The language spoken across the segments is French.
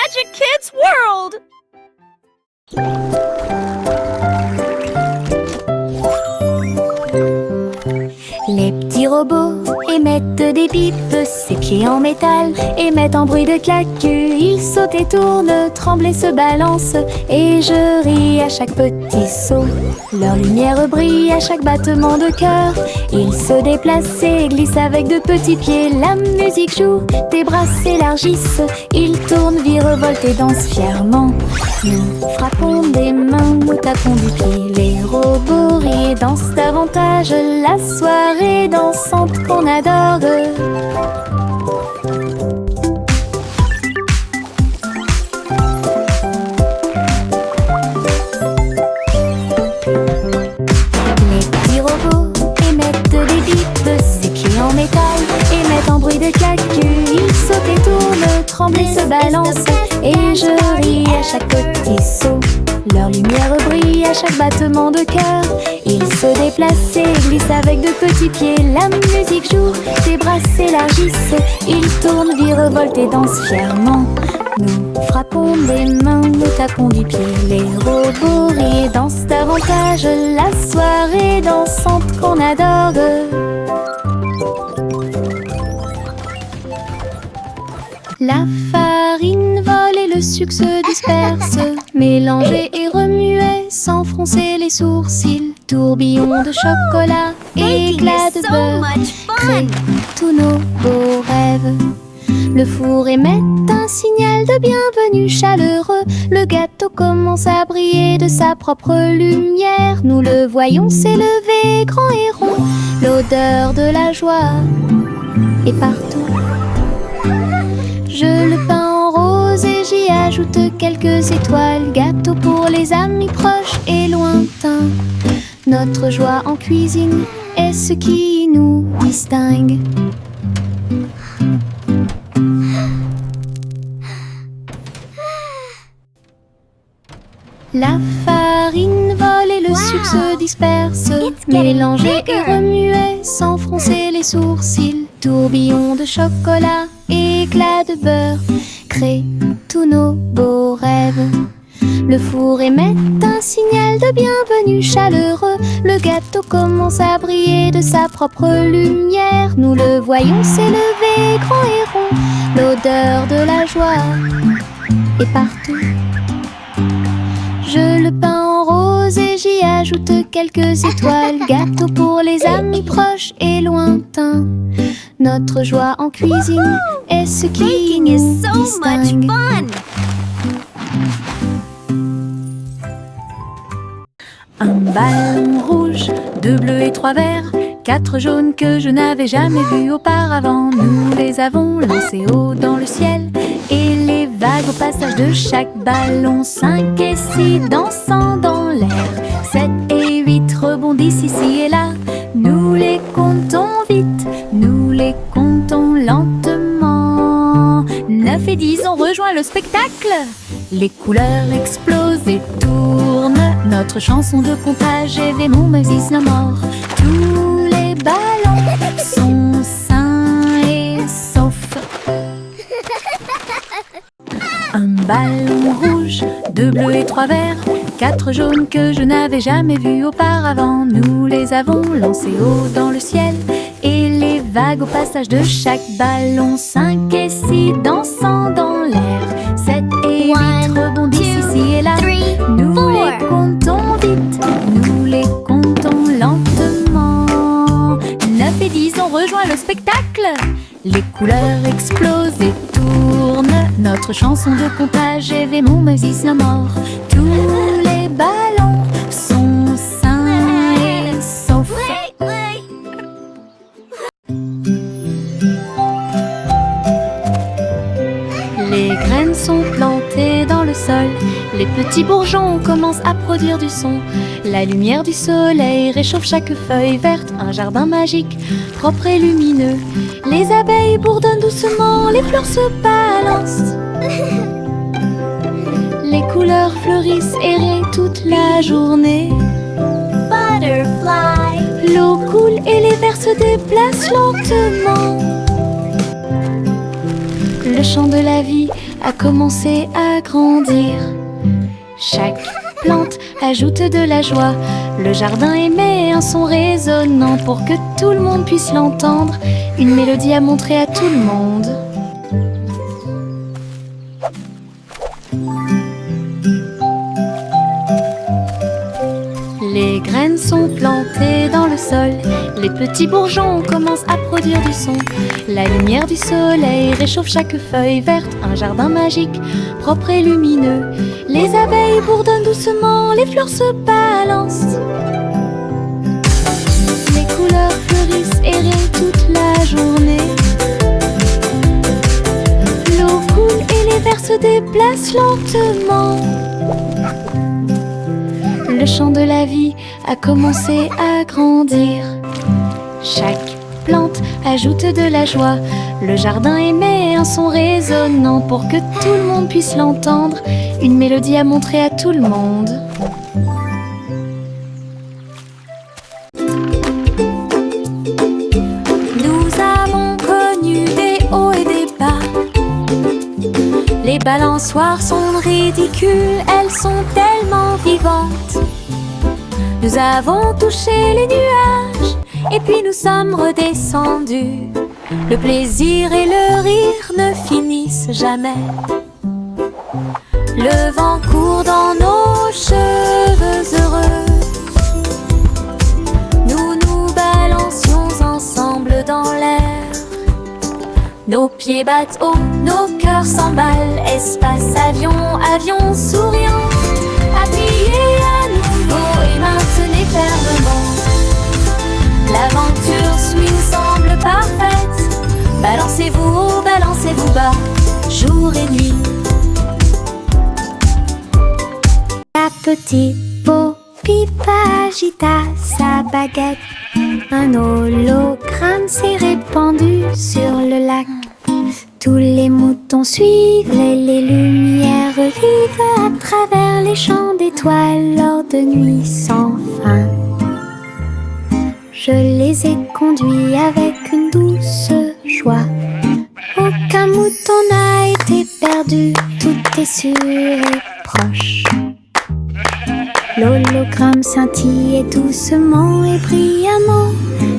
Magic Kids World! Les petits robots émettent des pipes, ses pieds en métal émettent un bruit de claque. Ils sautent et tournent, tremblent et se balancent, et je ris à chaque petit saut. Leur lumière brille à chaque battement de cœur. Ils se déplacent et glissent avec de petits pieds. La musique joue, tes bras s'élargissent. Ils tournent, virevoltent et dansent fièrement. Nous frappons des mains, nous tapons du pied. Les robots rient et dansent davantage. La soirée dansante qu'on adore. Les petits robots émettent des bips, ses pieds en métal émettent un bruit de claque. Ils sautent et tournent, tremblent et se balancent, et je ris à chaque petit saut. Leur lumière brille à chaque battement de cœur. Ils se déplacent et glissent avec de petits pieds. La musique joue, tes bras s'élargissent. Ils tournent, virevoltent et dansent fièrement. Nous frappons des mains, nous tapons du pied. Les robots rient et dansent davantage. La soirée dansante qu'on adore. La farine vole et le sucre se disperse. Mélangez et remuez sans froncer les sourcils. Tourbillon de chocolat, éclat de beurre, créent tous nos beaux rêves. Le four émet un signal de bienvenue chaleureux. Le gâteau commence à briller de sa propre lumière. Nous le voyons s'élever grand et rond. L'odeur de la joie est partout. Je le peins en rose et j'y ajoute quelques étoiles. Gâteau pour les amis proches et lointains. Notre joie en cuisine est ce qui nous distingue. La farine vole et le sucre se disperse. Mélangez et remuez sans froncer les sourcils. Tourbillon de chocolat, éclat de beurre, créent tous nos beaux rêves. Le four émet un signal de bienvenue chaleureux. Le gâteau commence à briller de sa propre lumière. Nous le voyons s'élever grand et rond. L'odeur de la joie est partout. Je le peins en rose et j'y ajoute quelques étoiles. Gâteau pour les amis proches et lointains. Notre joie en cuisine est ce qui nous distingue. Un ballon rouge, 2 bleus et 3 verts, 4 jaunes que je n'avais jamais vus auparavant. Nous les avons lancés haut dans le ciel, et les vagues au passage de chaque ballon, 5 et 6 dansant dans l'air, 7 et 8 rebondissent ici et là. Nous les comptons vite, nous les comptons lentement. 9 et 10 ont rejoint le spectacle. Les couleurs explosent et tournent. Notre chanson de comptage est Mon Moses no more. Tous les ballons sont sains et saufs. Un ballon rouge, 2 bleus et 3 verts, 4 jaunes que je n'avais jamais vus auparavant. Nous les avons lancés haut dans le ciel, et les vagues au passage de chaque ballon, 5 et 6 dansant dans l'air, 7 et 8 rebondissent ici et là. Nous les comptons vite, nous les comptons lentement. 9 et 10 ont rejoint le spectacle. Les couleurs explosent et tournent. Notre chanson de comptage est Mon Moses no more. Tous les ballons sont sains et saufs. Les graines sont plantées dans le sol. Les petits bourgeons commencent à produire du son. La lumière du soleil réchauffe chaque feuille verte. Un jardin magique, propre et lumineux. Les abeilles bourdonnent doucement, les fleurs se balancent. Les couleurs fleurissent errées toute la journée. Butterfly. L'eau coule et les vers se déplacent lentement. Le chant de la vie a commencé à grandir. Chaque plante ajoute de la joie. Le jardin émet un son résonnant pour que tout le monde puisse l'entendre. Une mélodie à montrer à tout le monde. Les graines sont plantées dans le sol. Les petits bourgeons commencent à produire du son. La lumière du soleil réchauffe chaque feuille verte. Un jardin magique, propre et lumineux. Les abeilles bourdonnent doucement, les fleurs se balancent. Les couleurs fleurissent et rayonnent toute la journée. L'eau coule et les vers se déplacent lentement. Le chant de la vie a commencé à grandir. Chaque plante ajoute de la joie. Le jardin émet un son résonnant pour que tout le monde puisse l'entendre. Une mélodie à montrer à tout le monde. Nous avons connu des hauts et des bas. Les balançoires sont ridicules, elles sont tellement vivantes. Nous avons touché les nuages et puis nous sommes redescendus. Le plaisir et le rire ne finissent jamais. Le vent court dans nos cheveux heureux. Nous nous balancions ensemble dans l'air. Nos pieds battent haut, nos cœurs s'emballent. Espace, avion, avion souriant. Appuyez à nouveau et maintenez fermement. L'aventure swing semble parfaite. Balancez-vous haut, balancez-vous bas, jour et nuit. La petite Bo Peep agita sa baguette. Un hologramme s'est répandu sur le lac. Tous les moutons suivent les lumières vives à travers les champs d'étoiles lors de nuits sans fin. Je les ai conduits avec une douce joie. Aucun mouton n'a été perdu, tout est sûr et proche. L'hologramme scintillait doucement et brillamment,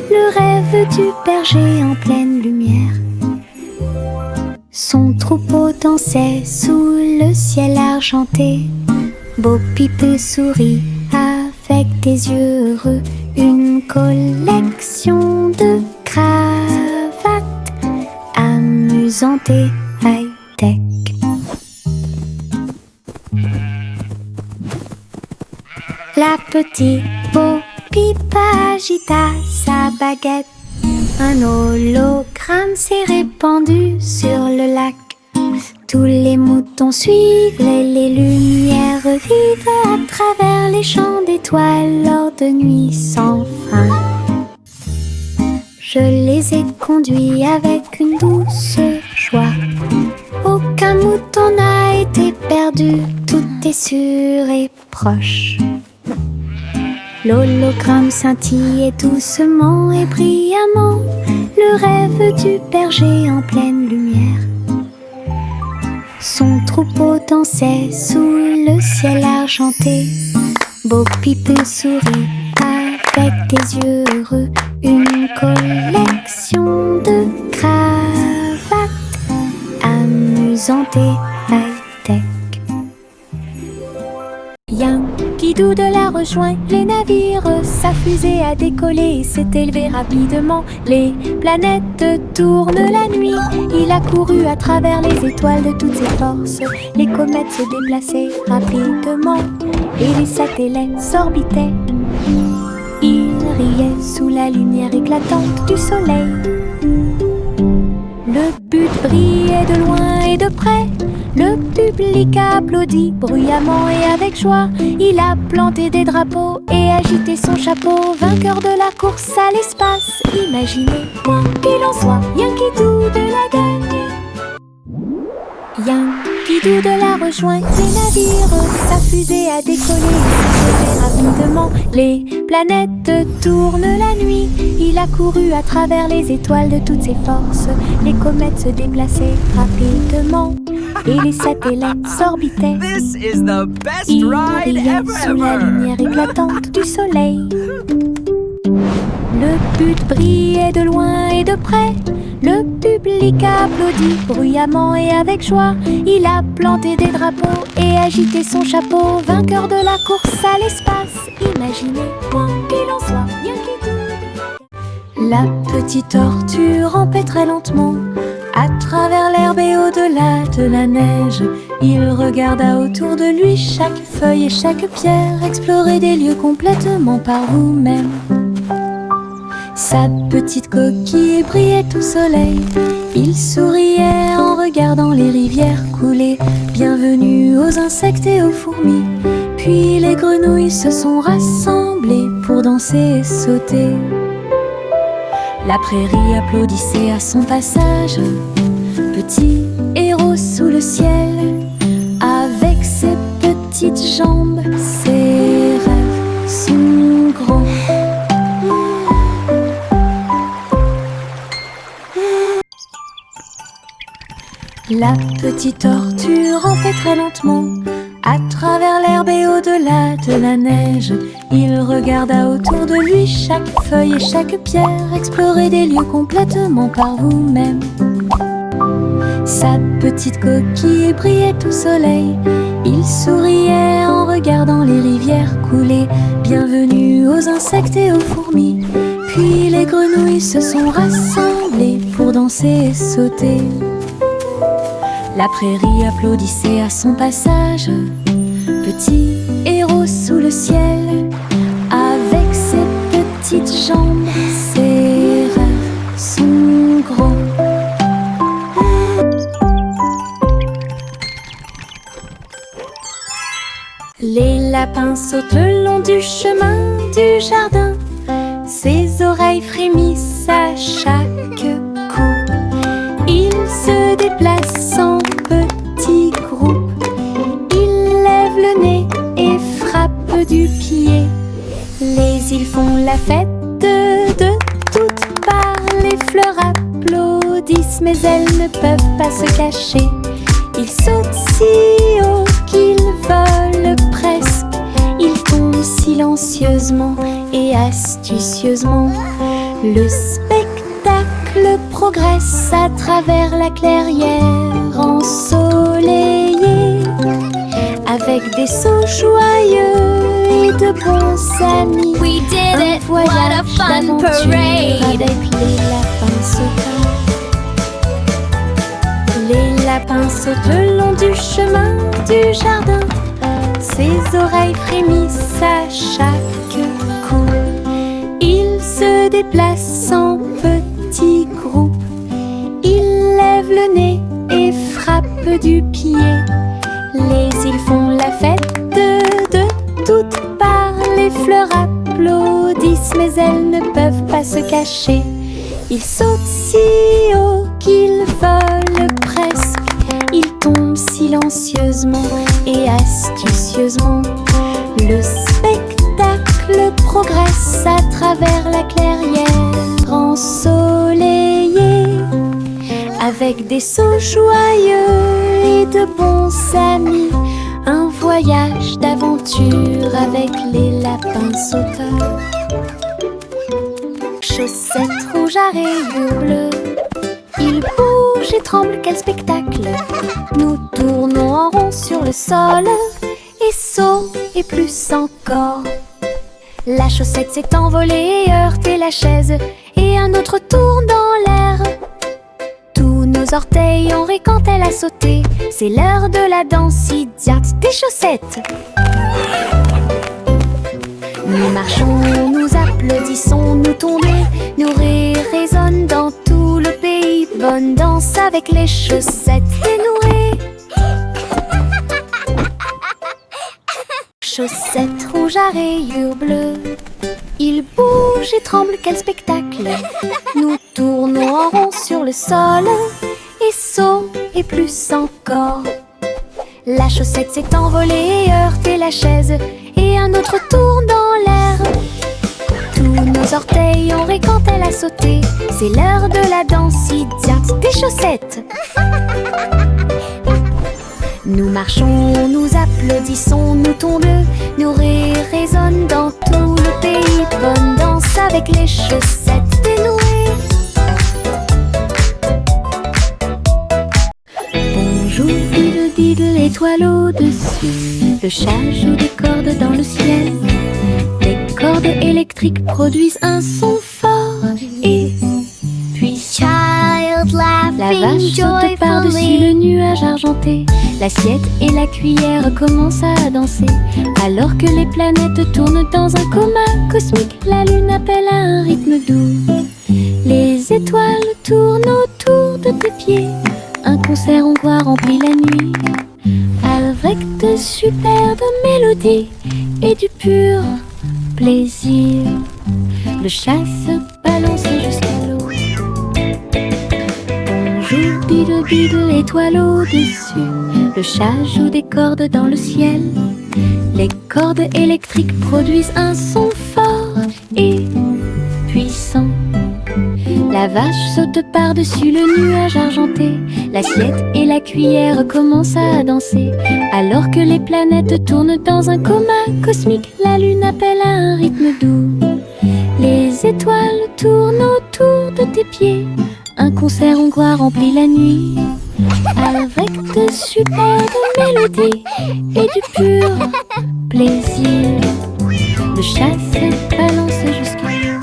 le rêve du berger en pleine lumière. Son troupeau dansait sous le ciel argenté. Bo Peep sourit avec des yeux heureux. Une collection de cravates amusantes et high-tech. La petite Bo Peep agita sa baguette. Un hologramme s'est répandu sur le lac. Tous les moutons suivent les lumières vives à travers les champs d'étoiles lors de nuits sans fin. Je les ai conduits avec une douce joie. Aucun mouton n'a été perdu, tout est sûr et proche. L'hologramme scintillait doucement et brillamment, le rêve du berger en pleine lumière. Son troupeau dansait sous le ciel argenté. Bo Peep sourit avec des yeux heureux. Une collection de cravates amusantes et high-tech. Yankee Doodle a rejoint les navires. Sa fusée a décollé et s'est élevée rapidement. Les planètes tournent la nuit. Il a couru à travers les étoiles de toutes ses forces. Les comètes se déplaçaient rapidement et les satellites s'orbitaient. Il riait sous la lumière éclatante du soleil. Le but brillait de loin et de près. Le public a applaudi bruyamment et avec joie. Il a planté des drapeaux et agité son chapeau. Vainqueur de la course à l'espace. Imaginez, quoi qu'il en soit, Yankee Doodle a gagné. Yankee Scooby-Doo de la rejoint. Les navires, sa fusée a décollé. S'envolait rapidement. Les planètes tournent la nuit. Il a couru à travers les étoiles de toutes ses forces. Les comètes se déplaçaient rapidement. Et les satellites s'orbitaient. This is the best Il ride brillait sous la lumière éclatante du soleil. Le but brillait de loin et de près. Le public a applaudi bruyamment et avec joie. Il a planté des drapeaux et agité son chapeau. Vainqueur de la course à l'espace. Imaginez quoi qu'il en soit, rien qui tout. La petite tortue rampait très lentement à travers l'herbe et au-delà de la neige. Il regarda autour de lui chaque feuille et chaque pierre. Explorer des lieux complètement par vous-même. Sa petite coquille brillait au soleil. Il souriait en regardant les rivières couler. Bienvenue aux insectes et aux fourmis. Puis les grenouilles se sont rassemblées pour danser et sauter. La prairie applaudissait à son passage. Petit héros sous le ciel, avec ses petites jambes, ses rêves sont grands. La petite tortue rampait très lentement à travers l'herbe et au-delà de la neige. Il regarda autour de lui chaque feuille et chaque pierre. Explorer des lieux complètement par vous-même. Sa petite coquille brillait au soleil. Il souriait en regardant les rivières couler. Bienvenue aux insectes et aux fourmis. Puis les grenouilles se sont rassemblées pour danser et sauter. La prairie applaudissait à son passage. Petit héros sous le ciel, avec ses petites jambes, ses rêves sont grands. Les lapins sautent le long du chemin du jardin. Ses oreilles frémissent à chaque coup. Ils se déplacent en petits groupes. Ils lèvent le nez et frappent du pied. Les îles font la fête de toutes parts. Les fleurs applaudissent, mais elles ne peuvent pas se cacher. Ils sautent si haut qu'ils volent presque. Ils tombent silencieusement et astucieusement. Le spectacle progresse à travers la clairière ensoleillée, avec des sauts joyeux et de bons amis. We did it! What a fun parade! Avec les lapins sautants. Les lapins sautent le long du chemin du jardin. Ses oreilles frémissent à chaque coup. Ils se déplacent en petits groupes. Ils lèvent le nez et frappent du pied. Les îles font la fête de toutes parts. Les fleurs applaudissent, mais elles ne peuvent pas se cacher. Ils sautent si haut qu'ils volent presque. Ils tombent silencieusement et astucieusement. Le spectacle progresse à travers la clairière ensoleillée, avec des sauts joyeux et de bons amis. Un voyage d'aventure avec les lapins sauteurs. Chaussettes rouges à rayures bleues, ils bougent et tremblent, quel spectacle! Nous tournons en rond sur le sol, et saut et plus encore. La chaussette s'est envolée et heurté la chaise, et un autre tourne dans l'air. Tous nos orteils ont ri quand elle a sauté. C'est l'heure de la danse idiote des chaussettes. Nous marchons, nous applaudissons, nous tournons, nos rires résonnent dans tout le pays. Bonne danse avec les chaussettes dénouées. Chaussettes rouges à rayures bleues, ils bougent et tremblent, quel spectacle! Nous tournons en rond sur le sol, et saut et plus encore. La chaussette s'est envolée et heurté la chaise, et un autre tourne dans l'air. Tous nos orteils ont ri quand elle a sauté. C'est l'heure de la danse idiote des chaussettes. Nous marchons, nous applaudissons, nous tombons, nos rires résonnent dans tout le pays. Bonne danse avec les chaussettes dénouées. Bonjour, diddle diddle, étoile au-dessus. Le chat joue des cordes dans le ciel. Les cordes électriques produisent un son fort. Et puis Child la laughing vache saute par-dessus le joyfully. nuage argenté. L'assiette et la cuillère commencent à danser. Alors que les planètes tournent dans un coma cosmique, la lune appelle à un rythme doux. Les étoiles tournent autour de tes pieds. Un concert hongrois remplit la nuit, avec de superbes mélodies et du pur plaisir. Le chat se balance jusqu'à l'eau. Bonjour, diddle diddle, étoile au-dessus. Le chat joue des cordes dans le ciel. Les cordes électriques produisent un son fort et puissant. La vache saute par-dessus le nuage argenté. L'assiette et la cuillère commencent à danser. Alors que les planètes tournent dans un coma cosmique, la lune appelle à un rythme doux. Les étoiles tournent autour de tes pieds. Un concert hongrois remplit la nuit, avec de superbes mélodies et du pur plaisir. Le chat se balance jusqu'à l'eau.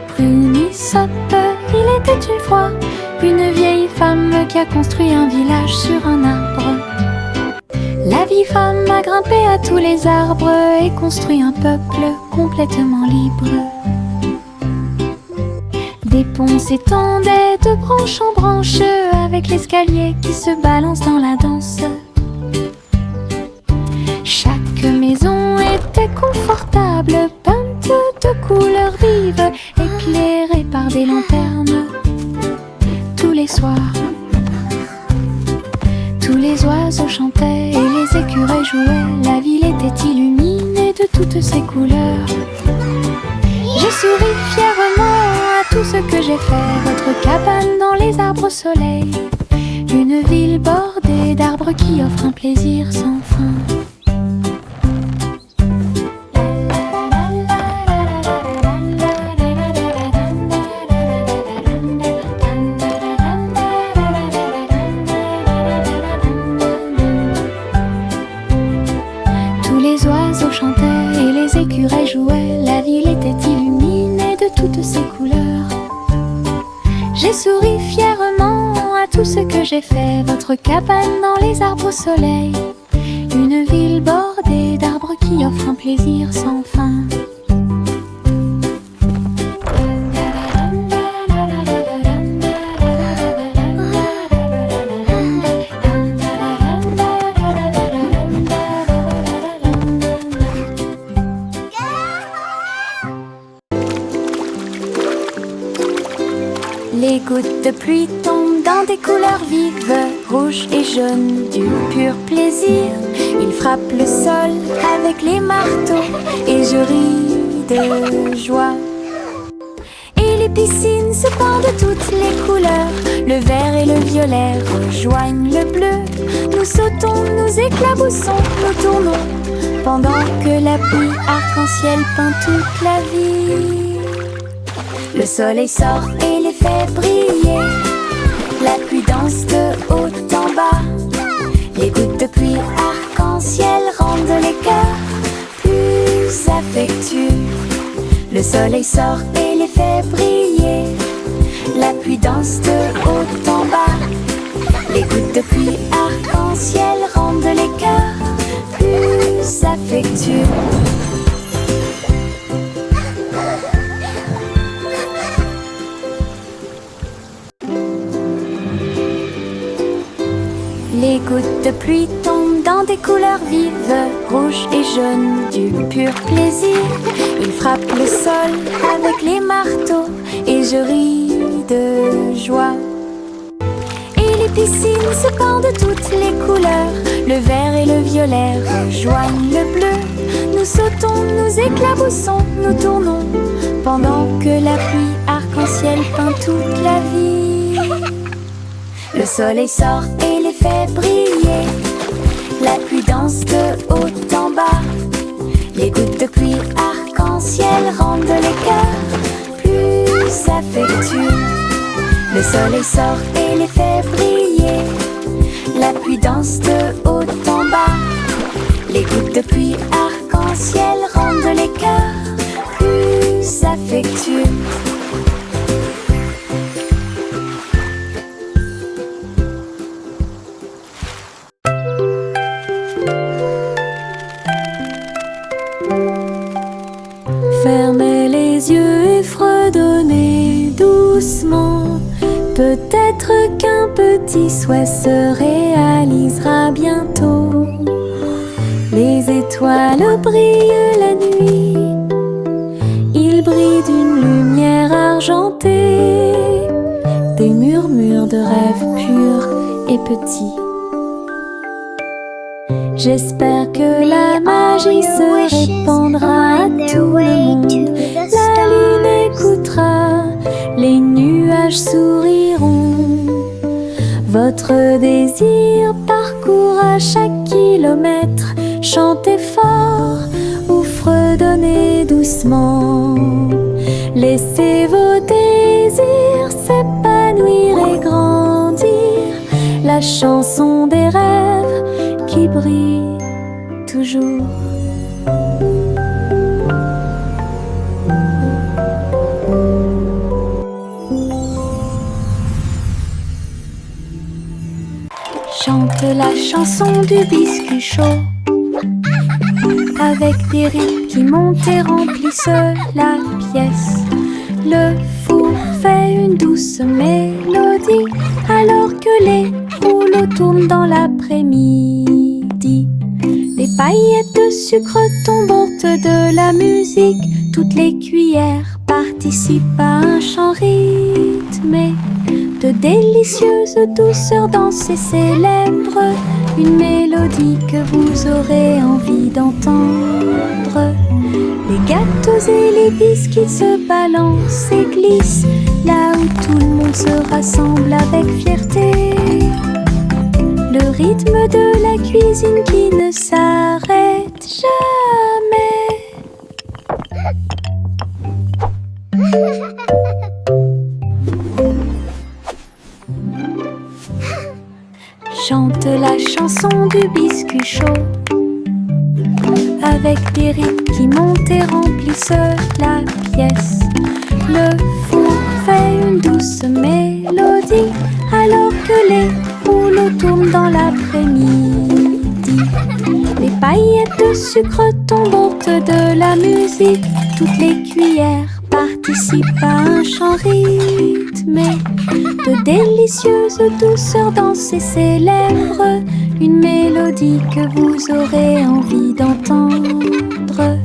Prunisop, il était une fois une vieille femme qui a construit un village sur un arbre. La vieille femme a grimpé à tous les arbres et construit un peuple complètement libre. Des ponts s'étendaient de branche en branche, avec l'escalier qui se balance dans la danse. Chaque maison était confortable, peinte de couleurs vives, éclairée par des lanternes. Tous les soirs, tous les oiseaux chantaient et les écureuils jouaient. La ville était illuminée de toutes ses couleurs. J'ai souri fièrement à tout ce que j'ai fait. Votre cabane dans les arbres au soleil. Une ville bordée d'arbres qui offre un plaisir sans fin. Tous les oiseaux chantaient et les écureuils jouaient. La ville était illuminée de toutes ses couleurs. J'ai souri fièrement à tout ce que j'ai fait. Votre cabane dans les arbres au soleil. Une ville bordée d'arbres qui offre un plaisir sans fin. Les gouttes de pluie tombent dans des couleurs vives, rouge et jaune, du pur plaisir. Ils frappent le sol avec les marteaux et je ris de joie. Et les piscines se pendent de toutes les couleurs. Le vert et le violet rejoignent le bleu. Nous sautons, nous éclaboussons, nous tournons, pendant que la pluie arc-en-ciel peint toute la vie. Le soleil sort et les fait briller. La pluie danse de haut en bas. Les gouttes de pluie arc-en-ciel rendent les cœurs plus affectueux. Le soleil sort et les fait briller. La pluie danse de haut en bas. Les gouttes de pluie arc-en-ciel rendent les cœurs plus affectueux. Les gouttes de pluie tombent dans des couleurs vives, rouge et jaune, du pur plaisir. Ils frappent le sol avec les marteaux et je ris de joie. Et Les piscines se pendent de toutes les couleurs. Le vert et le violet rejoignent le bleu. Nous sautons, nous éclaboussons, nous tournons, pendant que la pluie arc-en-ciel peint toute la vie. Le soleil sort et les fait briller. La pluie danse de haut en bas. Les gouttes de pluie arc-en-ciel rendent les cœurs plus affectueux. Le soleil sort et les fait briller. La pluie danse de haut en bas. Les gouttes de pluie arc-en-ciel rendent les cœurs plus affectueux. Fermez les yeux et fredonnez doucement. Peut-être qu'un petit souhait se réalisera bientôt. Les étoiles brillent la nuit. Ils brillent d'une lumière argentée. Des murmures de rêves purs et petits. J'espère que la magie se répandra à tout le monde. La lune écoutera, les nuages souriront. Votre désir parcourra chaque kilomètre. Chantez fort ou fredonnez doucement. Laissez vos désirs s'épanouir et grandir. La chanson des rêves qui brille toujours. Chante la chanson du biscuit chaud, avec des rythmes qui montent et remplissent la pièce. Le four fait une douce mélodie, alors que les rouleaux tournent dans l'après-midi. Les paillettes de sucre tombantes de la musique. Toutes les cuillères participent à un chant rythmé. De délicieuses douceurs dansées célèbrent une mélodie que vous aurez envie d'entendre. Les gâteaux et les biscuits se balancent et glissent, là où tout le monde se rassemble avec fierté. Le rythme de la cuisine qui ne s'arrête jamais. Chante la chanson du biscuit chaud, avec des rythmes qui montent et remplissent la pièce. Le four fait une douce mélodie, alors que les rouleaux tournent dans l'après-midi. Les paillettes de sucre tombantes de la musique. Toutes les cuillères participent à un chant rythmé. De délicieuses douceurs dansées célèbrent une mélodie que vous aurez envie d'entendre.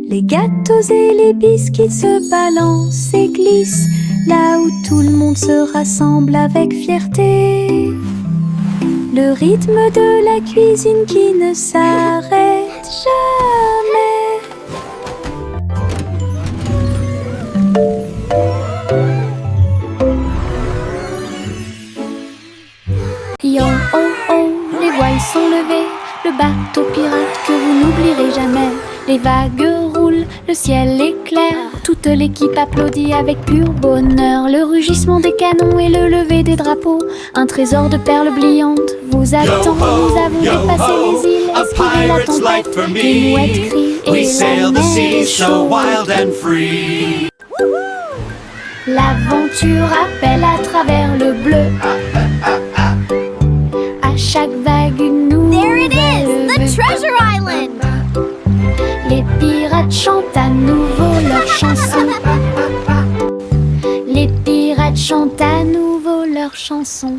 Les gâteaux et les biscuits se balancent et glissent, là où tout le monde se rassemble avec fierté. Le rythme de la cuisine qui ne s'arrête jamais. Yo oh oh, les voiles sont levées, le bateau pirate que vous n'oublierez jamais. Les vagues roulent, le ciel est clair, toute l'équipe applaudit avec pur bonheur. Le rugissement des canons et le lever des drapeaux, un trésor de perles brillantes vous attend. Nous avons dépassé les îles, esquivé la tempête, les mouettes crient et la neige chaude. L'aventure appelle à travers le bleu. À chaque vague une nouvelle. There it is, the treasure island. Les pirates chantent à nouveau leur chanson. Les pirates chantent à nouveau leur chanson.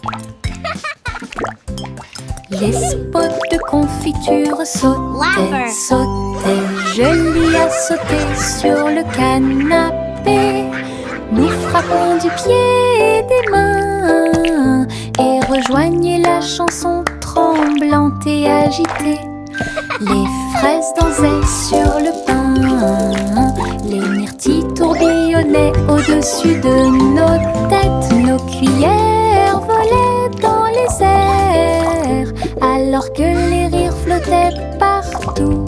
Les spots de confiture sautaient, sautaient. Je l'y ai sauté sur le canapé. Nous frappons du pied et des mains et rejoignez la chanson tremblante et agitée. Les fraises dansaient sur le pain, les myrtilles tourbillonnaient au-dessus de nos têtes. Nos cuillères volaient dans les airs, alors que les rires flottaient partout.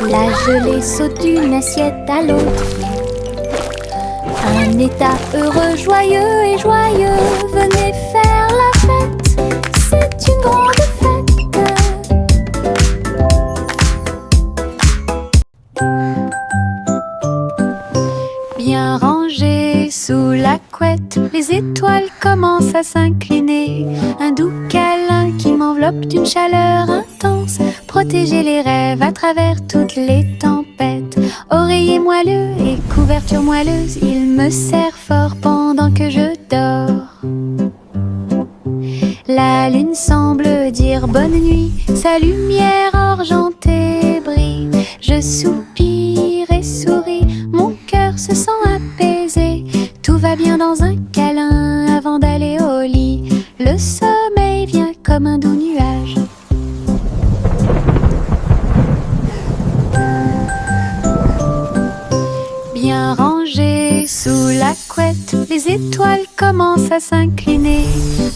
La gelée saute d'une assiette à l'autre. Un état heureux, joyeux et joyeux. Venez faire la fête, c'est une grande fête. Bien rangées sous la couette, les étoiles commencent à s'incliner. Un doux câlin qui m'enveloppe d'une chaleur intense. Protéger les rêves à travers toutes les tempêtes. Oreiller moelleux et couverture moelleuse, il me serre fort pendant que je dors. La lune semble dire bonne nuit, sa lumière argentée brille. Je soupire et souris, mon cœur se sent apaisé. Tout va bien dans un câlin avant d'aller au lit. Le sommeil vient comme un doux nuage. Bien rangées sous la couette, les étoiles commencent à s'incliner.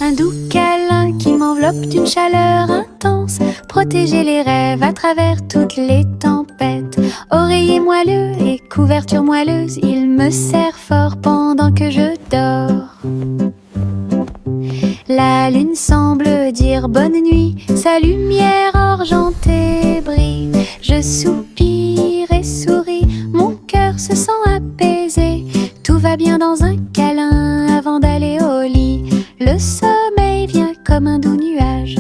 Un doux câlin qui m'enveloppe d'une chaleur intense. Protéger les rêves à travers toutes les tempêtes. Oreiller moelleux et couverture moelleuse, il me serre fort pendant que je dors. La lune semble dire bonne nuit, sa lumière argentée brille. Je soupire et souris, mon cœur se sent apaisé. Tout va bien dans un câlin avant d'aller au lit. Le sommeil vient comme un doux nuage.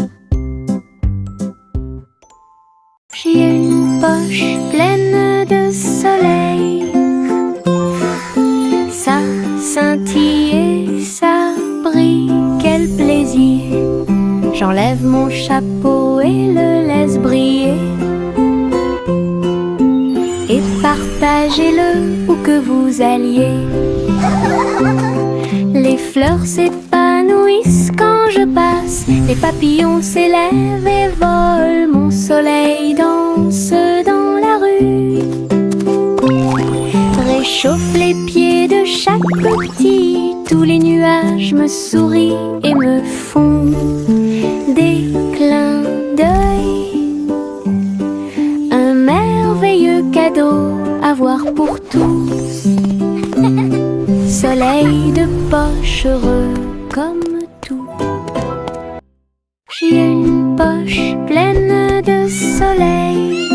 J'ai une poche pleine de soleil. Ça scintille et ça brille, quel plaisir. J'enlève mon chapeau et le laisse briller. Et partagez-le où que vous alliez. Les fleurs s'épanouissent quand je passe. Les papillons s'élèvent et volent. Mon soleil danse dans la rue. Réchauffe les pieds de chaque petit. Tous les nuages me sourient et me font des clins d'œil. Un merveilleux cadeau à voir pour tous. Soleil de poche heureux comme tout. J'ai une poche pleine de soleil.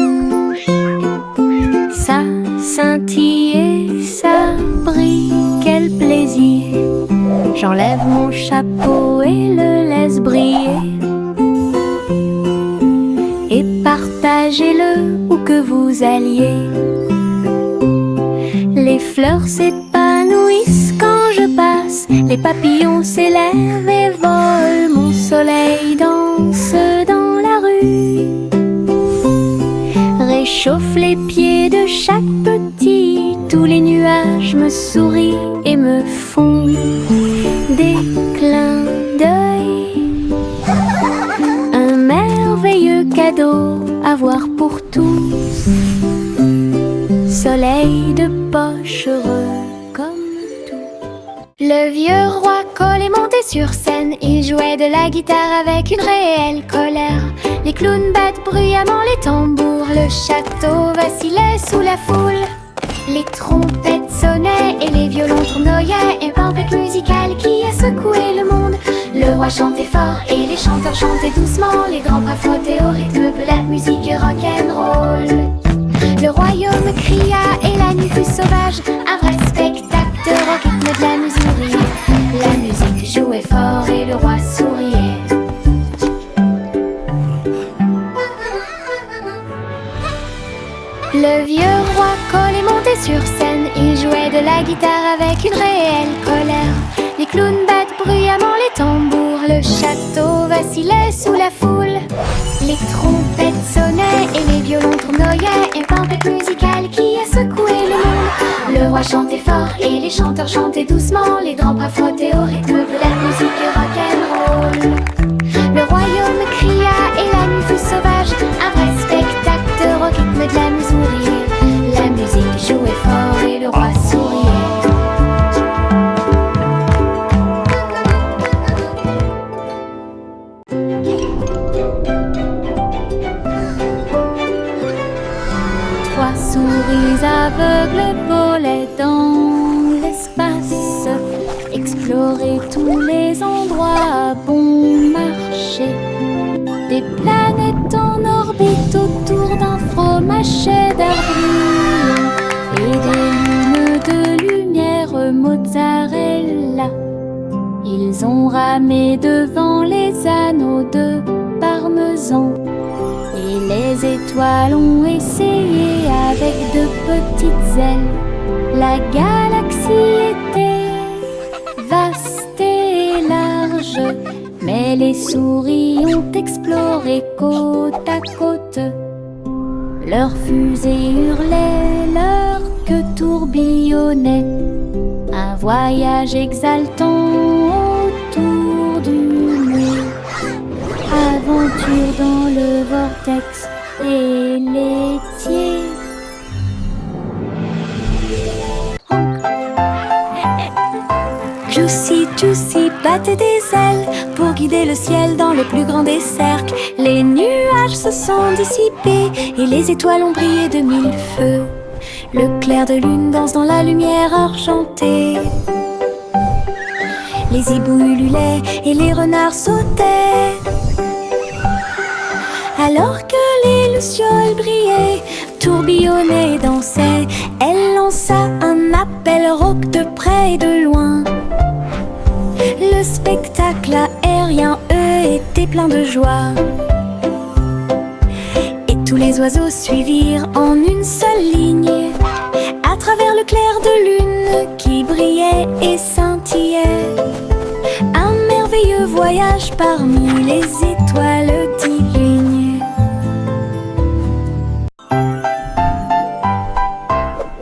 Ça scintille et ça brille, quel plaisir. J'enlève mon chapeau et le laisse briller. Et partagez-le où que vous alliez. Les fleurs s'épanouissent quand je passe. Les papillons s'élèvent et volent. Mon soleil danse dans la rue. Réchauffe les pieds de chaque petit. Tous les nuages me sourient et me font des clins d'œil. Un merveilleux cadeau à voir pour tous. Soleil de poche heureux comme tout. Le vieux roi Cole est monté sur scène. Il jouait de la guitare avec une réelle colère. Les clowns battent bruyamment les tambours. Le château vacillait sous la foule. Les trompettes sonnaient et les violons tournoyaient. Et tempête musicale qui a secoué le monde. Le roi chantait fort et les chanteurs chantaient doucement. Les grands bras flottaient au rythme de la musique rock'n'roll. Le royaume cria et la nuit fut sauvage. Un vrai spectacle de rock rythme de la musique. La musique jouait fort et le roi souriait. Le vieux roi Cole est monté sur scène. Il jouait de la guitare avec une réelle colère. Les clowns battent bruyamment les tambours. Le château vacille oscillaient sous la foule. Les trompettes sonnaient et les violons tournoyaient. Une tempête musicale qui a secoué le monde. Le roi chantait fort et les chanteurs chantaient doucement. Les drapes frottaient au rythme de la musique rock'n'roll. Le royaume cria et la nuit fut sauvage. Un vrai spectacle au rythme de la Missouri. La musique jouait fort et le roi souriait. Trois souris aveugles volaient dans l'espace, explorer tous les endroits à bon marché. Des planètes en orbite autour d'un fromage d'arbres et des lunes de lumière mozzarella. Ils ont ramé devant les anneaux de parmesan. Et les étoiles ont essayé avec de petites ailes. La galaxie était vaste et large, mais les souris ont exploré côte à côte. Leurs fusées hurlaient, leur queue tourbillonnait. Un voyage exaltant autour du monde. Aventure dans le vortex et laitier. Juicy, Juicy battait des ailes pour guider le ciel dans le plus grand des cercles. Les nuages se sont dissipés et les étoiles ont brillé de mille feux. Le clair de lune danse dans la lumière argentée. Les hiboux ululaient et les renards sautaient. Alors que les lucioles brillaient, tourbillonnaient et dansaient, elle lança un appel rauque de près et de loin. Le spectacle aérien, eux, était plein de joie. Et tous les oiseaux suivirent en une seule ligne, à travers le clair de lune qui brillait et scintillait. Un merveilleux voyage parmi les étoiles divines.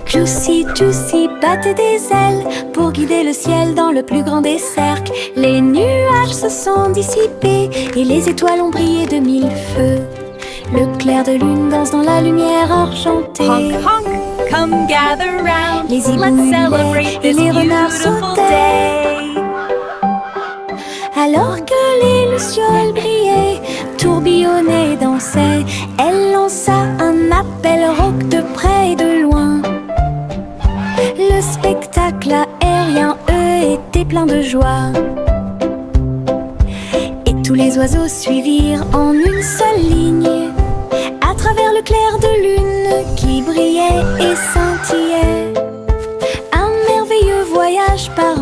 Juicy, Juicy battait des ailes pour guider le ciel dans le plus grand des cercles. Les nuages se sont dissipés et les étoiles ont brillé de mille feux. Le clair de lune danse dans la lumière argentée. Honk, honk, come gather round. Les hiboux Let's hurlaient celebrate et this les renards beautiful sautaient. day. Alors que les lucioles brillaient, tourbillonnaient et dansaient, elle lança un appel rauque de près et de loin. Le spectacle aérien, eux, était plein de joie. Et tous les oiseaux suivirent en une seule ligne, à travers le clair de lune qui brillait et scintillait. Un merveilleux voyage par